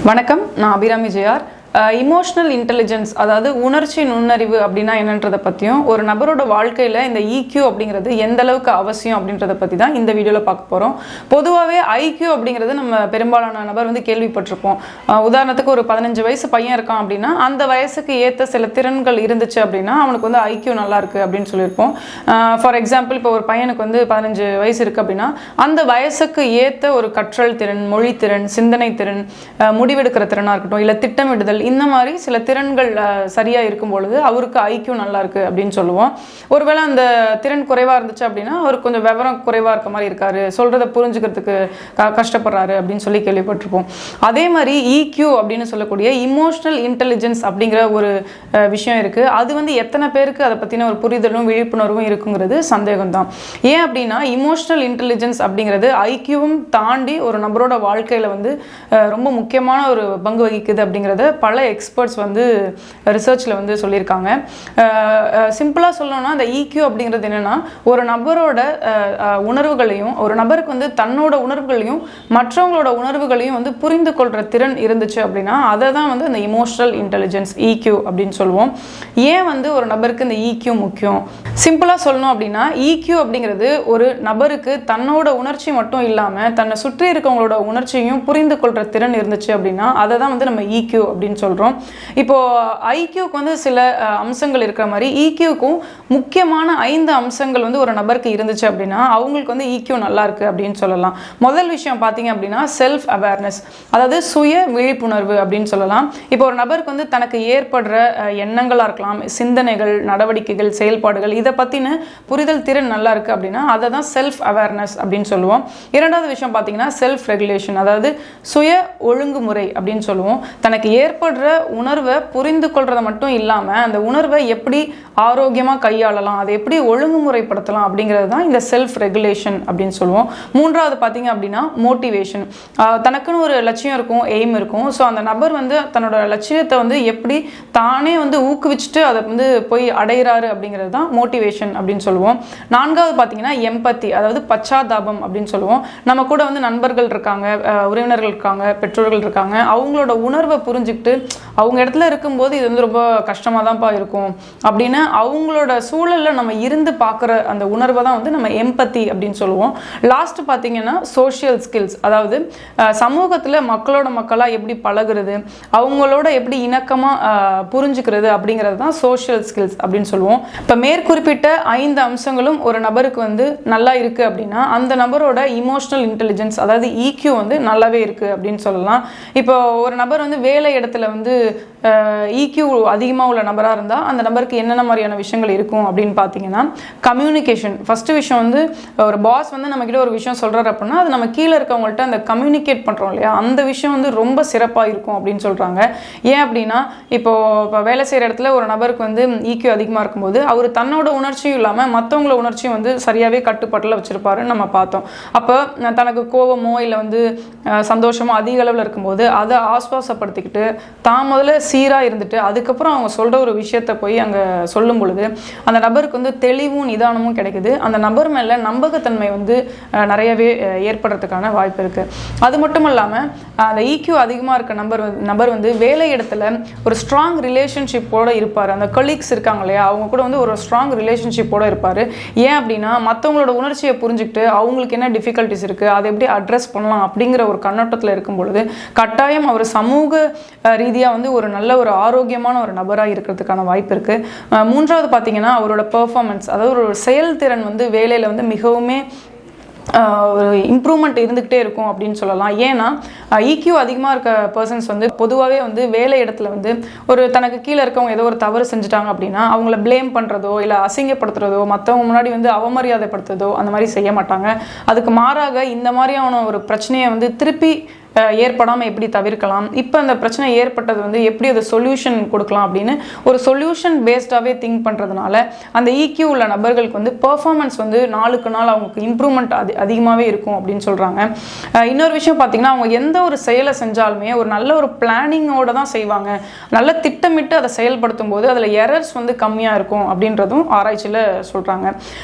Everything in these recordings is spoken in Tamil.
வணக்கம், நான் அபிராமி ஜெயார். இமோஷனல் இன்டெலிஜென்ஸ், அதாவது உணர்ச்சி நுண்ணறிவு அப்படின்னா என்னன்றதை பற்றியும், ஒரு நபரோட வாழ்க்கையில் இந்த EQ அப்படிங்கிறது எந்த அளவுக்கு அவசியம் அப்படின்றத பற்றி தான் இந்த வீடியோவில் பார்க்க போகிறோம். பொதுவாகவே IQ அப்படிங்கிறது நம்ம பெரும்பாலான நபர் வந்து கேள்விப்பட்டிருப்போம். உதாரணத்துக்கு ஒரு 15 வயசு பையன் இருக்கான் அப்படின்னா அந்த வயசுக்கு ஏற்ற சில திறன்கள் இருந்துச்சு அப்படின்னா அவனுக்கு வந்து IQ நல்லா இருக்குது அப்படின்னு சொல்லியிருப்போம். ஃபார் எக்ஸாம்பிள், இப்போ ஒரு பையனுக்கு வந்து 15 வயசு இருக்குது அப்படின்னா அந்த வயசுக்கு ஏற்ற ஒரு கற்றல் திறன், மொழித்திறன், சிந்தனை திறன், முடிவெடுக்கிற திறனாக இருக்கட்டும், இல்லை திட்டமிடுதல், இந்த மாதிரி சில திறன்கள் சரியா இருக்கும் பொழுது அவருக்கு IQ நல்லா இருக்கு அப்படின்னு சொல்லுவோம். ஒருவேளை அந்த திறன் குறைவா இருந்துச்சு அப்படின்னா அவருக்கு கொஞ்சம் விவரம் குறைவா இருக்க மாதிரி இருக்காரு, சொல்றதை புரிஞ்சுக்கிறதுக்கு கஷ்டப்படுறாரு அப்படின்னு சொல்லி கேள்விப்பட்டிருப்போம். அதே மாதிரி EQ அப்படின்னு சொல்லக்கூடிய இமோஷனல் இன்டெலிஜென்ஸ் அப்படிங்கிற ஒரு விஷயம் இருக்கு. அது வந்து எத்தனை பேருக்கு அதை பத்தின ஒரு புரிதலும் விழிப்புணர்வும் இருக்குங்கிறது சந்தேகம் தான். ஏன் அப்படின்னா இமோஷனல் இன்டெலிஜென்ஸ் அப்படிங்கிறது IQவும் தாண்டி ஒரு நபரோட வாழ்க்கையில வந்து ரொம்ப முக்கியமான ஒரு பங்கு வகிக்குது அப்படிங்கிறத பல எக்ஸ்பர்ட்ஸ் வந்து ரிசர்ச்சில் வந்து சொல்லியிருக்காங்க. சிம்பிளாக சொல்லணும்னா அந்த EQ அப்படிங்கிறது என்னென்னா, ஒரு நபரோட உணர்வுகளையும், ஒரு நபருக்கு வந்து தன்னோட உணர்வுகளையும் மற்றவங்களோட உணர்வுகளையும் வந்து புரிந்து கொள்கிற திறன் இருந்துச்சு அப்படின்னா அதை தான் வந்து அந்த இமோஷனல் இன்டெலிஜென்ஸ் EQ அப்படின்னு சொல்லுவோம். ஏன் வந்து ஒரு நபருக்கு இந்த EQ முக்கியம்? சிம்பிளாக சொல்லணும் அப்படின்னா EQ அப்படிங்கிறது ஒரு நபருக்கு தன்னோட உணர்ச்சி மட்டும் இல்லாமல் தன்னை சுற்றி இருக்கவங்களோட உணர்ச்சியும் புரிந்து கொள்கிற திறன் இருந்துச்சு அப்படின்னா அதை தான் வந்து நம்ம EQ அப்படின்னு சொல்கிறோம். இப்போ IQக்கு வந்து சில அம்சங்கள் இருக்கிற மாதிரி EQக்கும் முக்கியமான 5 அம்சங்கள் வந்து ஒரு நபருக்கு இருந்துச்சு அப்படின்னா அவங்களுக்கு வந்து EQ நல்லா இருக்கு அப்படின்னு சொல்லலாம். முதல் விஷயம் பார்த்தீங்க அப்படின்னா செல்ஃப் அவேர்னஸ், அதாவது சுய விழிப்புணர்வு அப்படின்னு சொல்லலாம். இப்போ ஒரு நபருக்கு வந்து தனக்கு ஏற்படுற எண்ணங்களாக இருக்கலாம், சிந்தனைகள், நடவடிக்கைகள், செயல்பாடுகள், இதை பற்றின புரிதல் திறன் நல்லா இருக்கு அப்படின்னா அதை தான் செல்ஃப் அவேர்னஸ் அப்படின்னு சொல்லுவோம். இரண்டாவது விஷயம் பார்த்தீங்கன்னா செல்ஃப் ரெகுலேஷன், அதாவது சுய ஒழுங்குமுறை அப்படின்னு சொல்லுவோம். தனக்கு ஏற்படுற உணர்வை புரிந்து கொள்றதை மட்டும் இல்லாமல் அந்த உணர்வை எப்படி ஆரோக்கியமாக கையாளலாம், அதை எப்படி ஒழுங்குமுறைப்படுத்தலாம் அப்படிங்கிறது தான் இந்த செல்ஃப் ரெகுலேஷன் அப்படின்னு சொல்லுவோம். மூன்றாவது பார்த்தீங்க அப்படின்னா மோட்டிவேஷன், தனக்குன்னு ஒரு லட்சியம் இருக்கும், எய்ம் இருக்கும். ஸோ அந்த நபர் வந்து தன்னோட லட்சியத்தை வந்து எப்படி தானே வந்து ஊக்குவிச்சுட்டு அதை வந்து போய் அடைகிறாரு அப்படிங்கிறது தான் மோட்டிவேஷன் அப்படின்னு சொல்லுவோம். நான்காவது பார்த்தீங்கன்னா எம்பத்தி, அதாவது பச்சாதாபம் அப்படின்னு சொல்லுவோம். நம்ம கூட வந்து நண்பர்கள் இருக்காங்க, உறவினர்கள் இருக்காங்க, பெற்றோர்கள் இருக்காங்க, அவங்களோட உணர்வை புரிஞ்சுக்கிட்டு அவங்க இடத்துல இருக்கும்போது இது வந்து ரொம்ப கஷ்டமாக தான்ப்பா இருக்கும் அப்படின்னு அவங்களோட சூழலில் நம்ம இருந்து பார்க்குற அந்த உணர்வை தான் வந்து நம்ம எம்பத்தி அப்படின்னு சொல்லுவோம். லாஸ்ட் பார்த்தீங்கன்னா சோஷியல் ஸ்கில்ஸ், அதாவது சமூகத்தில் மக்களோட மக்களாக எப்படி பழகுறது, அவங்களோட எப்படி இணக்கமாக புரிஞ்சுக்கிறது அப்படிங்கிறது தான் சோஷியல் ஸ்கில்ஸ் அப்படின்னு சொல்லுவோம். இப்போ மேற்குறிப்பிட்ட 5 அம்சங்களும் ஒரு நபருக்கு வந்து நல்லா இருக்குது அப்படின்னா அந்த நபரோட இமோஷனல் இன்டெலிஜென்ஸ், அதாவது EQ வந்து நல்லாவே இருக்குது அப்படின்னு சொல்லலாம். இப்போ ஒரு நபர் வந்து வேலை இடத்துல வந்து EQ அதிகமாக உள்ள நபராக இருந்தால் அந்த நபருக்கு என்னென்ன மாதிரியான விஷயங்கள் இருக்கும் அப்படின்னு பார்த்தீங்கன்னா கம்யூனிகேஷன். ஃபஸ்ட்டு விஷயம் வந்து ஒரு பாஸ் வந்து நம்மக்கிட்ட ஒரு விஷயம் சொல்கிறார் அப்படின்னா அது நம்ம கீழே இருக்கவங்கள்ட்ட அந்த கம்யூனிகேட் பண்ணுறோம் இல்லையா, அந்த விஷயம் வந்து ரொம்ப சிறப்பாக இருக்கும் அப்படின்னு சொல்கிறாங்க. ஏன் அப்படின்னா இப்போ வேலை செய்கிற இடத்துல ஒரு நபருக்கு வந்து EQ அதிகமாக இருக்கும்போது அவர் தன்னோட உணர்ச்சியும் இல்லாமல் மற்றவங்கள உணர்ச்சியும் வந்து சரியாகவே கட்டுப்பாட்டில் வச்சுருப்பாருன்னு நம்ம பார்த்தோம். அப்போ தனக்கு கோபமோ இல்லை வந்து சந்தோஷமோ அதிக அளவில் இருக்கும்போது அதை ஆஸ்வாசப்படுத்திக்கிட்டு தான் முதல்ல சீராக இருந்துட்டு அதுக்கப்புறம் அவங்க சொல்கிற ஒரு விஷயத்தை போய் அங்கே சொல்லும் பொழுது அந்த நபருக்கு வந்து தெளிவும் நிதானமும் கிடைக்குது. அந்த நபர் மேலே நம்பகத்தன்மை வந்து நிறையவே ஏற்படுறதுக்கான வாய்ப்பு இருக்குது. அது மட்டும் இல்லாமல் அந்த EQ அதிகமாக இருக்க நபர் வந்து வேலை இடத்துல ஒரு ஸ்ட்ராங் ரிலேஷன்ஷிப்போடு இருப்பார். அந்த கொலீக்ஸ் இருக்காங்க இல்லையா, அவங்க கூட வந்து ஒரு ஸ்ட்ராங் ரிலேஷன்ஷிப்போடு இருப்பார். ஏன் அப்படின்னா மற்றவங்களோட உணர்ச்சியை புரிஞ்சுக்கிட்டு அவங்களுக்கு என்ன டிஃபிகல்ட்டிஸ் இருக்குது அதை எப்படி அட்ரஸ் பண்ணலாம் அப்படிங்கிற ஒரு கண்ணோட்டத்தில் இருக்கும் பொழுது கட்டாயம் அவர் சமூக ரீதியாக வந்து ஒரு நல்ல ஒரு ஆரோக்கியமான ஒரு நபராக இருக்கிறதுக்கான வாய்ப்பு இருக்குது. மூன்றாவது பார்த்தீங்கன்னா அவரோட பெர்ஃபார்மன்ஸ், அதாவது ஒரு செயல்திறன் வந்து வேலையில் வந்து மிகவுமே ஒரு இம்ப்ரூவ்மெண்ட் இருந்துக்கிட்டே இருக்கும் அப்படின்னு சொல்லலாம். ஏன்னா EQ அதிகமாக இருக்க பர்சன்ஸ் வந்து பொதுவாகவே வந்து வேலை இடத்துல வந்து ஒரு தனக்கு கீழே இருக்கவங்க ஏதோ ஒரு தவறு செஞ்சுட்டாங்க அப்படின்னா அவங்கள ப்ளேம் பண்ணுறதோ இல்லை அசிங்கப்படுத்துறதோ மற்றவங்க முன்னாடி வந்து அவமரியாதைப்படுத்துறதோ அந்த மாதிரி செய்ய மாட்டாங்க. அதுக்கு மாறாக இந்த மாதிரியான ஒரு பிரச்சனையை வந்து திருப்பி ஏற்படாமல் எப்படி தவிர்க்கலாம், இப்போ அந்த பிரச்சனை ஏற்பட்டது வந்து எப்படி அதை சொல்யூஷன் கொடுக்கலாம் அப்படின்னு ஒரு சொல்யூஷன் பேஸ்டாகவே திங்க் பண்ணுறதுனால அந்த EQ உள்ள நபர்களுக்கு வந்து பெர்ஃபார்மன்ஸ் வந்து நாளுக்கு நாள் அவங்களுக்கு இம்ப்ரூவ்மெண்ட் அதிகமாகவே இருக்கும் அப்படின்னு சொல்கிறாங்க. இன்னொரு விஷயம் பார்த்திங்கன்னா அவங்க எந்த ஒரு செயலை செஞ்சாலுமே ஒரு நல்ல ஒரு பிளானிங்கோடு தான் செய்வாங்க. நல்ல திட்டமிட்டு அதை செயல்படுத்தும் போது அதில் எரர்ஸ் வந்து கம்மியாக இருக்கும் அப்படின்றதும் ஆராய்ச்சியில் சொல்கிறாங்க.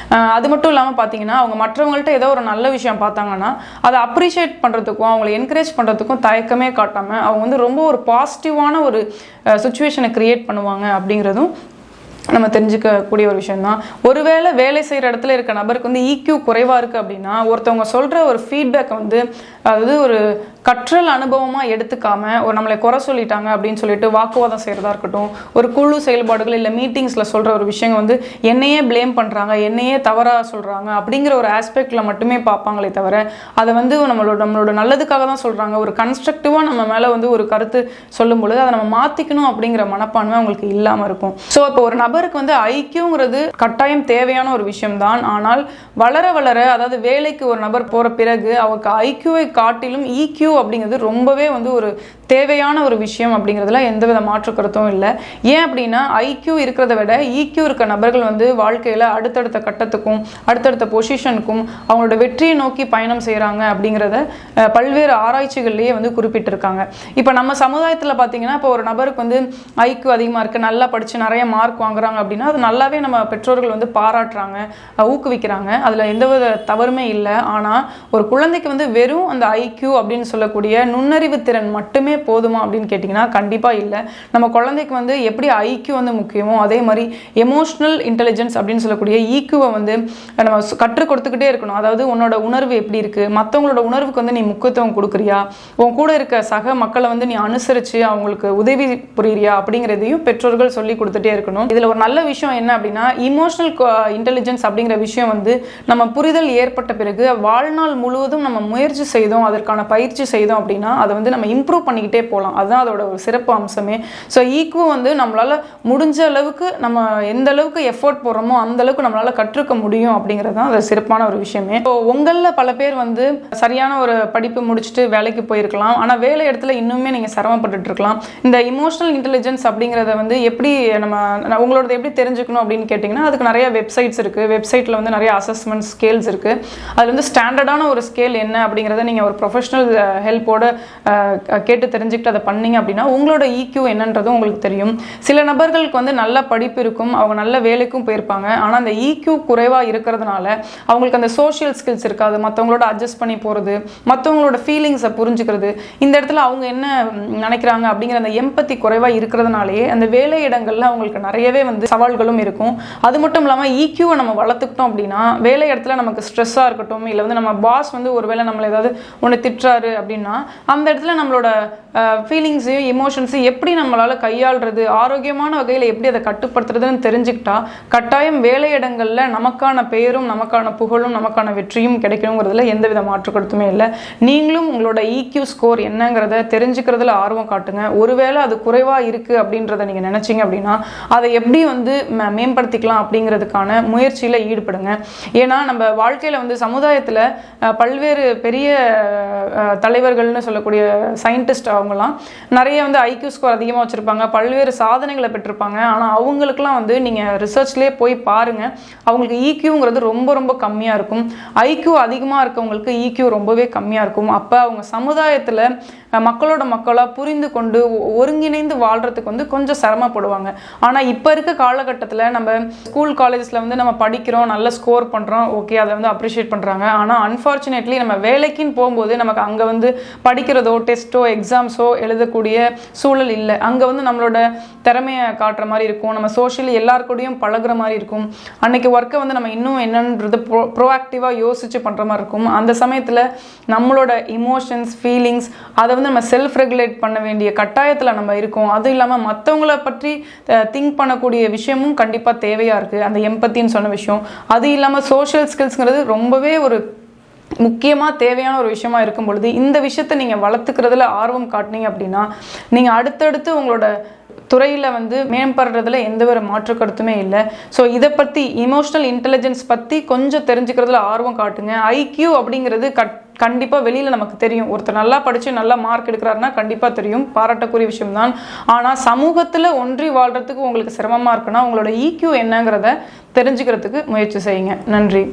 அது மட்டும் இல்லாமல் பார்த்திங்கன்னா அவங்க மற்றவங்கள்ட்ட ஏதோ ஒரு நல்ல விஷயம் பார்த்தாங்கன்னா அதை அப்ரிஷியேட் பண்ணுறதுக்கும் அவங்களை என்கரேஜ் பண்ணுறதுக்கும் தயக்கமே காட்டாமல் அவங்க வந்து ரொம்ப ஒரு பாசிட்டிவான ஒரு சுச்சுவேஷனை க்ரியேட் பண்ணுவாங்க அப்படிங்கிறதும் நம்ம தெரிஞ்சுக்கக்கூடிய ஒரு விஷயம் தான். ஒருவேளை வேலை செய்கிற இடத்துல இருக்க நபருக்கு வந்து EQ குறைவாக இருக்குது அப்படின்னா ஒருத்தவங்க சொல்கிற ஒரு ஃபீட்பேக்கை வந்து அதாவது ஒரு கற்றல் அனுபவமாக எடுத்துக்காமல் ஒரு நம்மளை குறை சொல்லிட்டாங்க அப்படின்னு சொல்லிட்டு வாக்குவாதம் செய்கிறதா இருக்கட்டும், ஒரு குழு செயல்பாடுகள் இல்லை மீட்டிங்ஸில் சொல்கிற ஒரு விஷயங்கள் வந்து என்னையே ப்ளேம் பண்ணுறாங்க, என்னையே தவறாக சொல்கிறாங்க அப்படிங்கிற ஒரு ஆஸ்பெக்டில் மட்டுமே பார்ப்பாங்களே தவிர அதை வந்து நம்மளோட நல்லதுக்காக தான் சொல்கிறாங்க, ஒரு கன்ஸ்ட்ரக்டிவாக நம்ம மேலே வந்து ஒரு கருத்து சொல்லும் பொழுது அதை நம்ம மாற்றிக்கணும் அப்படிங்கிற மனப்பான்மை அவங்களுக்கு இல்லாமல் இருக்கும். ஸோ இப்போ ஒரு நபருக்கு வந்து ஐக்கியூங்கிறது கட்டாயம் தேவையான ஒரு விஷயம்தான். ஆனால் வளர வளர அதாவது வேலைக்கு ஒரு நபர் போகிற பிறகு அவருக்கு ஐக்கியூவை காட்டிலும் EQ அப்படிங்கிறது ரொம்பவே வந்து ஒரு தேவையான ஒரு விஷயம் அப்படிங்கிறதுல எந்தவித மாற்று கருத்தும் இல்லை. ஏன் அப்படின்னா IQ இருக்கிறத விட EQ இருக்க நபர்கள் வந்து வாழ்க்கையில் அடுத்தடுத்த கட்டத்துக்கும் அடுத்தடுத்த பொசிஷனுக்கும் அவங்களோட வெற்றியை நோக்கி பயணம் செய்கிறாங்க அப்படிங்கிறத பல்வேறு ஆராய்ச்சிகள்லேயே வந்து குறிப்பிட்டிருக்காங்க. இப்போ நம்ம சமுதாயத்தில் பார்த்தீங்கன்னா இப்போ ஒரு நபருக்கு வந்து IQ அதிகமாக இருக்குது, நல்லா படித்து நிறைய மார்க் வாங்குறாங்க அப்படின்னா அது நல்லாவே நம்ம பெற்றோர்கள் வந்து பாராட்டுறாங்க, ஊக்குவிக்கிறாங்க, அதில் எந்தவித தவறுமே இல்லை. ஆனால் ஒரு குழந்தைக்கு வந்து வெறும் அந்த IQ அப்படின்னு சொல்லக்கூடிய நுண்ணறிவு திறன் மட்டுமே போதுமா அப்படின்னு கேட்டிங்கன்னா கண்டிப்பாக இல்லை. நம்ம குழந்தைக்கு வந்து எப்படி IQ வந்து முக்கியமோ அதே மாதிரி எமோஷனல் இன்டெலிஜென்ஸ் அப்படின்னு சொல்லக்கூடிய EQவை வந்து நம்ம கற்றுக் கொடுத்துக்கிட்டே இருக்கணும். அதாவது உன்னோட உணர்வு எப்படி இருக்குது, மற்றவங்களோட உணர்வுக்கு வந்து நீ முக்கியத்துவம் கொடுக்குறியா, உன் கூட இருக்க சக மக்களை வந்து நீ அனுசரித்து அவங்களுக்கு உதவி புரியுறியா அப்படிங்கிறதையும் பெற்றோர்கள் சொல்லி கொடுத்துட்டே இருக்கணும். இதில் ஒரு நல்ல விஷயம் என்ன அப்படின்னா இமோஷனல் இன்டெலிஜென்ஸ் அப்படிங்கிற விஷயம் வந்து நம்ம புரிதல் ஏற்பட்ட பிறகு வாழ்நாள் முழுவதும் நம்ம முயற்சி செய்தோம், அதற்கான பயிற்சி செய்தோம் அப்படின்னா அதை வந்து நம்ம இம்ப்ரூவ் பண்ணிக்கிட்டே போகலாம். அதுதான் அதோட ஒரு சிறப்பு அம்சமே. ஸோ ஈக்குவ வந்து நம்மளால் முடிஞ்ச அளவுக்கு நம்ம எந்த அளவுக்கு எஃபோர்ட் போடுறோமோ அந்த அளவுக்கு நம்மளால் கற்றுக்க முடியும் அப்படிங்கிறது தான் அது சிறப்பான ஒரு விஷயமே. ஸோ உங்களில் பல பேர் வந்து சரியான ஒரு படிப்பு முடிச்சுட்டு வேலைக்கு போயிருக்கலாம், ஆனால் வேலை இடத்துல இன்னுமே நீங்கள் சிரமப்பட்டுட்டு இருக்கலாம். இந்த இமோஷனல் இன்டெலிஜென்ஸ் அப்படிங்கிறத வந்து எப்படி உங்களோட எப்படி தெரிஞ்சுக்கணும் அப்படின்னு கேட்டிங்கன்னா அதுக்கு நிறைய வெப்சைட்ஸ் இருக்குது. வெப்சைட்டில் வந்து நிறைய அசஸ்மெண்ட் ஸ்கேல்ஸ் இருக்குது. அதில் வந்து ஸ்டாண்டர்டான ஒரு ஸ்கேல் என்ன அப்படிங்கிறத நீங்கள் ஒரு ப்ரொஃபஷனல் ஹெல்ப்போட கேட்டு தெரிஞ்சுக்கிட்டு அதை பண்ணீங்க அப்படின்னா உங்களோட EQ என்னன்றதும் உங்களுக்கு தெரியும். சில நபர்களுக்கு வந்து நல்ல படிப்பு இருக்கும், அவங்க நல்ல வேலைக்கும் போயிருப்பாங்க, ஆனால் அந்த EQ குறைவாக இருக்கிறதுனால அவங்களுக்கு அந்த சோஷியல் ஸ்கில்ஸ் இருக்காது, மற்றவங்களோட அட்ஜஸ்ட் பண்ணி போகிறது, மற்றவங்களோட ஃபீலிங்ஸை புரிஞ்சுக்கிறது, இந்த இடத்துல அவங்க என்ன நினைக்கிறாங்க அப்படிங்கிற அந்த எம்பத்தி குறைவாக இருக்கிறதுனாலேயே அந்த வேலை இடங்களில் அவங்களுக்கு நிறையவே வந்து சவால்களும் இருக்கும். அது மட்டும் இல்லாமல் EQவை நம்ம வளர்த்துக்கிட்டோம் அப்படின்னா வேலை இடத்துல நமக்கு ஸ்ட்ரெஸ்ஸாக இருக்கட்டும், இல்லை வந்து நம்ம பாஸ் வந்து ஒருவேளை நம்மளை ஏதாவது ஒன்று திட்டுறாரு அப்படின்னா அந்த இடத்துல நம்மளோட ஃபீலிங்ஸையும் எமோஷன்ஸையும் எப்படி நம்மளால் கையாளுறது, ஆரோக்கியமான வகையில் எப்படி அதை கட்டுப்படுத்துறதுன்னு தெரிஞ்சுக்கிட்டா கட்டாயம் வேலை இடங்களில் நமக்கான பெயரும் நமக்கான புகழும் நமக்கான வெற்றியும் கிடைக்கணுங்கிறதுல எந்தவித மாற்று கருத்துமே இல்லை. நீங்களும் உங்களோட EQ ஸ்கோர் என்னங்கிறத தெரிஞ்சுக்கிறதுல ஆர்வம் காட்டுங்க. ஒருவேளை அது குறைவாக இருக்குது அப்படின்றத நீங்கள் நினச்சிங்க அப்படின்னா அதை எப்படி வந்து மேம்படுத்திக்கலாம் அப்படிங்கிறதுக்கான முயற்சியில் ஈடுபடுங்க. ஏன்னா நம்ம வாழ்க்கையில் வந்து சமுதாயத்தில் பல்வேறு பெரிய தலைவர்கள்னு சொல்லக்கூடிய சயின்டிஸ்ட் அவங்கலாம் நிறைய வந்து IQ ஸ்கோர் அதிகமாக வச்சுருப்பாங்க, பல்வேறு சாதனைகளை பெற்றிருப்பாங்க. ஆனால் அவங்களுக்குலாம் வந்து நீங்கள் ரிசர்ச்லேயே போய் பாருங்கள், அவங்களுக்கு EQங்கிறது ரொம்ப ரொம்ப கம்மியாக இருக்கும். IQ அதிகமாக இருக்கவங்களுக்கு EQ ரொம்பவே கம்மியாக இருக்கும். அப்போ அவங்க சமுதாயத்தில் மக்களோட மக்களாக புரிந்து கொண்டு ஒருங்கிணைந்து வாழ்கிறதுக்கு வந்து கொஞ்சம் சிரமப்படுவாங்க. ஆனால் இப்போ இருக்க காலகட்டத்தில் நம்ம ஸ்கூல் காலேஜஸில் வந்து நம்ம படிக்கிறோம், நல்ல ஸ்கோர் பண்ணுறோம், ஓகே, அதை வந்து அப்ரிஷியேட் பண்ணுறாங்க. ஆனால் அன்ஃபார்ச்சுனேட்லி நம்ம வேலைக்குன்னு போகும்போது நமக்கு அங்கே வந்து படிக்கிறதோ டெஸ்ட்டோ எக்ஸாம்ஸோ எழுதக்கூடிய சூழல் இல்லை. அங்கே வந்து நம்மளோட திறமையை காட்டுற மாதிரி இருக்கும், நம்ம சோஷியலி எல்லாருக்கூடையும் பழகுற மாதிரி இருக்கும். அன்றைக்கி ஒர்க்கை வந்து நம்ம இன்னும் என்னன்றது ப்ரோஆக்டிவாக யோசித்து பண்ணுற மாதிரி இருக்கும். அந்த சமயத்தில் நம்மளோட இமோஷன்ஸ் ஃபீலிங்ஸ் அதை வந்து நம்ம செல்ஃப் ரெகுலேட் பண்ண வேண்டிய கட்டாயத்தில் நம்ம இருக்கோம். அதுவும் இல்லாமல் மற்றவங்களை பற்றி திங்க் பண்ணக்கூடிய விஷயமும் கண்டிப்பாக தேவையாக இருக்குது, அந்த எம்பத்தின்னு சொன்ன விஷயம். அது இல்லாமல் சோஷியல் ஸ்கில்ஸ்ங்கிறது ரொம்பவே ஒரு முக்கியமாக தேவையான ஒரு விஷயமா இருக்கும் பொழுது இந்த விஷயத்தை நீங்கள் வளர்த்துக்கிறதுல ஆர்வம் காட்டினீங்க அப்படின்னா நீங்கள் அடுத்தடுத்து உங்களோட துறையில் வந்து மேம்படுறதுல எந்த ஒரு மாற்று கருத்துமே இல்லை. ஸோ இதை பற்றி இமோஷனல் இன்டெலிஜென்ஸ் பற்றி கொஞ்சம் தெரிஞ்சுக்கிறதுல ஆர்வம் காட்டுங்க. IQ அப்படிங்கிறது கண்டிப்பாக வெளியில் நமக்கு தெரியும். ஒருத்தர் நல்லா படித்து நல்லா மார்க் எடுக்கிறாருன்னா கண்டிப்பாக தெரியும், பாராட்டக்கூடிய விஷயம்தான். ஆனால் சமூகத்தில் ஒன்றி வாழ்கிறதுக்கு உங்களுக்கு சிரமமாக இருக்குன்னா உங்களோட EQ என்னங்கிறத தெரிஞ்சுக்கிறதுக்கு முயற்சி செய்யுங்க. நன்றி.